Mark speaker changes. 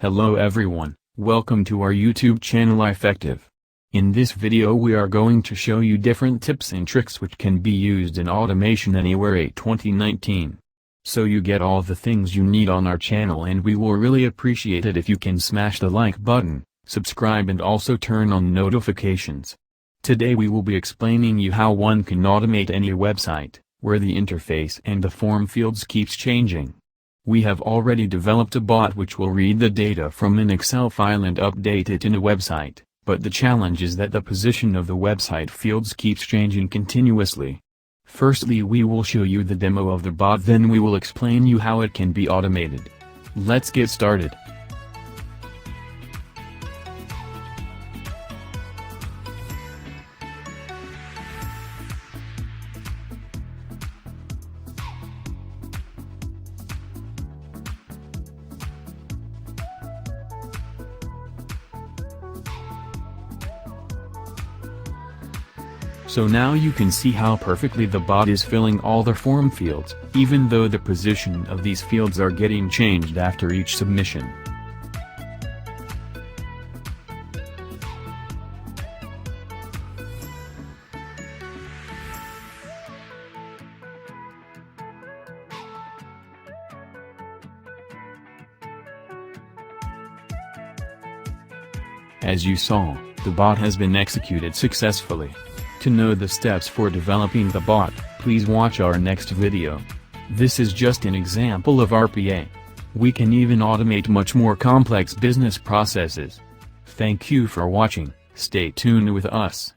Speaker 1: Hello everyone, welcome to our YouTube channel Effective. In this video we are going to show you different tips and tricks which can be used in Automation Anywhere A2019. So you get all the things you need on our channel, and we will really appreciate it if you can smash the like button, subscribe and also turn on notifications. Today we will be explaining you how one can automate any website, where the interface and the form fields keeps changing. We have already developed a bot which will read the data from an Excel file and update it in a website, but the challenge is that the position of the website fields keeps changing continuously. Firstly, we will show you the demo of the bot, then we will explain you how it can be automated. Let's get started. So now you can see how perfectly the bot is filling all the form fields, even though the position of these fields are getting changed after each submission. As you saw, the bot has been executed successfully. To know the steps for developing the bot, please watch our next video. This is just an example of RPA. We can even automate much more complex business processes. Thank you for watching, stay tuned with us.